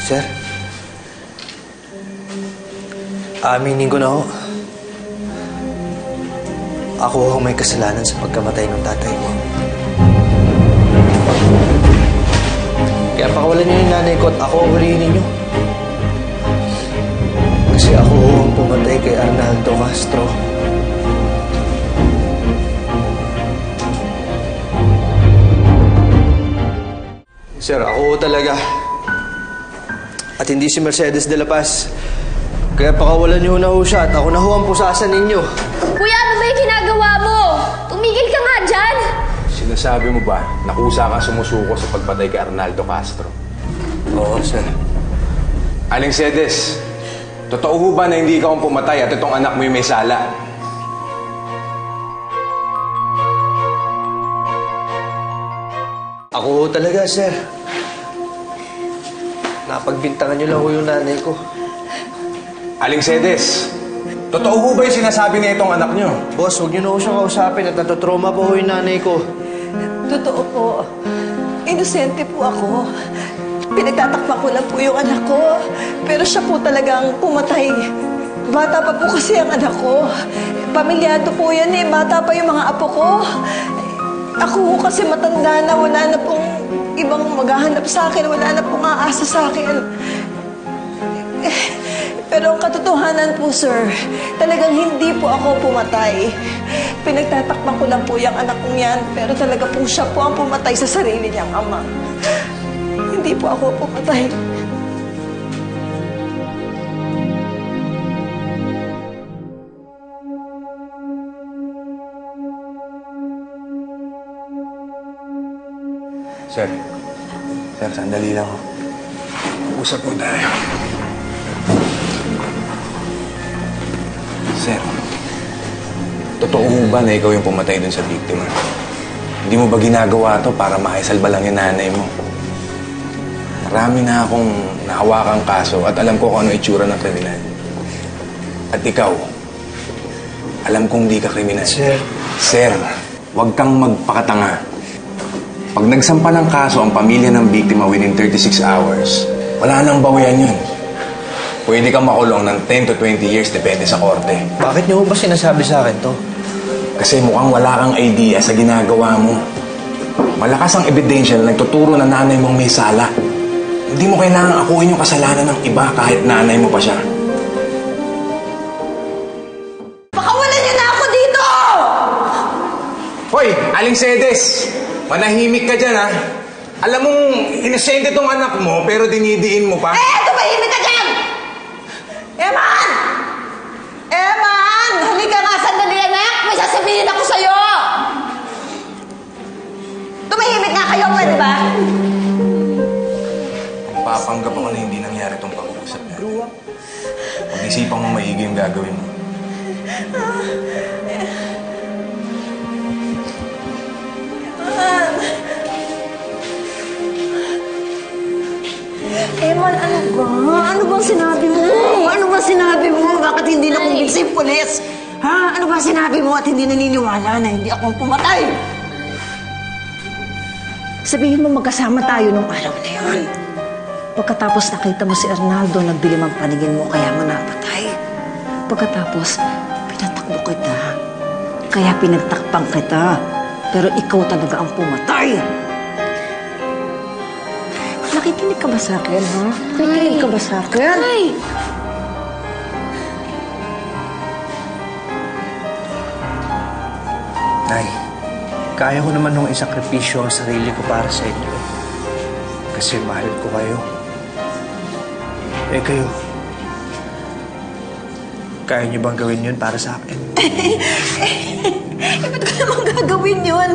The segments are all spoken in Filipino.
Sir, aaminin ko na ho. Ako ang may kasalanan sa pagkamatay ng tatay mo. Kaya pakawalan niyo yung nanay ko at ako ang hulihin ninyo. Kasi ako ang pumatay kay Arnaldo Castro. Sir, ako talaga. At hindi si Mercedes de la Paz. Kaya pakawalan niyo na ho siya at ako na ho ang pusasan ninyo. Kuya, ano ba yung ginagawa mo? Tumigil ka nga dyan! Sinasabi mo ba na kusa kang sumusuko sa pagpatay kay Arnaldo Castro? Oo, sir. Aling Cedes, totoo ho ba na hindi ikaw ang pumatay at itong anak mo yung may sala? Ako talaga, sir. Napagbintangan niyo lang ho yung nanay ko. Aling Cedes, totoo ho ba yung sinasabi niya itong anak niyo? Boss, huwag niyo na ho siyang kausapin at natotrauma po ho yung nanay ko. Totoo po. Inosente po ako. Pinagtatakpan ko lang po yung anak ko. Pero siya po talagang pumatay. Bata pa po kasi ang anak ko. Pamilyado po yan eh. Bata pa yung mga apo ko. Ako po kasi matanda na. Wala na pong ibang maghahanap sa akin. Wala na pong aasa sa akin. Pero ang katotohanan po, sir, talagang hindi po ako pumatay. Pinagtatakpan ko lang po yung anak kong yan, pero talaga po siya po ang pumatay sa sarili niyang ama. Hindi po ako pumatay. Sir, sandali lang ho. Usap po tayo. Sir, totoo ho ba na ikaw yung pumatay dun sa biktima? Hindi mo ba ginagawa to para maisalba lang yung nanay mo? Marami na akong nahawakang kaso at alam ko kung ano itsura ng kriminal. At ikaw, alam kong di ka kriminal. Sir, huwag kang magpakatanga. Pag nagsampa ng kaso ang pamilya ng biktima within 36 hours, wala nang bawian yun. Pwede kang makulong ng 10 to 20 years depende sa korte. Bakit niyo ba sinasabi sa akin to? Kasi mukhang wala kang idea sa ginagawa mo. Malakas ang ebidensya na nagtuturo na nanay mong may sala. Hindi mo kailangang akuin yung kasalanan ng iba kahit nanay mo pa siya. Pakawalan niyo na ako dito! Hoy, Aling Cedes! Manahimik ka dyan, ha? Alam mong inosente tong anak mo pero dinidiin mo pa? Tumahimik ka dyan! Eman! Eman! Halika nga sandali, anak! May sasabihin ako sa'yo! Tumahimik nga kayo, pwede ba? Papanggap ako na hindi nangyari tong pag-uusap niya. Pag-isipan mo maigi yung gagawin mo. Eman, ano ba? Ano bang sinabi mo? Ano bang sinabi mo? Bakit hindi na kumbinsi yung pulis? Ha? Ano ba sinabi mo at hindi naniniwala na hindi ako pumatay? Sabihin mo magkasama tayo nung araw na yun. Pagkatapos nakita mo si Arnaldo, nagdilim ang paningin mo, kaya mo napatay. Pagkatapos, pinatakbo kita. Kaya pinagtakpang kita. Pero ikaw talaga ang pumatay. Nakikinig ka ba sa akin, ha? Nakikinig ka ba sa akin? Ay! Nay, kaya ko naman nung isakripisyo ang sarili ko para sa inyo. Kasi mahal ko kayo. Eh kayo, kaya niyo bang gawin yun para sa akin? Ba't ko naman gagawin yun?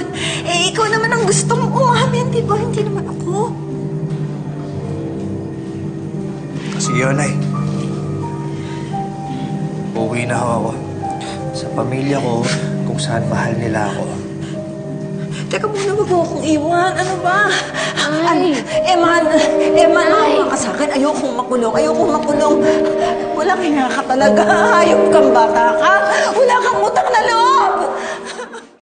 Ikaw naman ang gustong umamin, di ba? Hindi naman ako. Sige, Nay. Uuwi na ako sa pamilya ko kung saan mahal nila ako. Teka muna, wag mo akong iwan. Ano ba? Ay! Eman, maawa ka sa akin. Ayokong makulong. Wala kang nga ka talaga. Hayop kang bata ka. Wala kang utang na loob.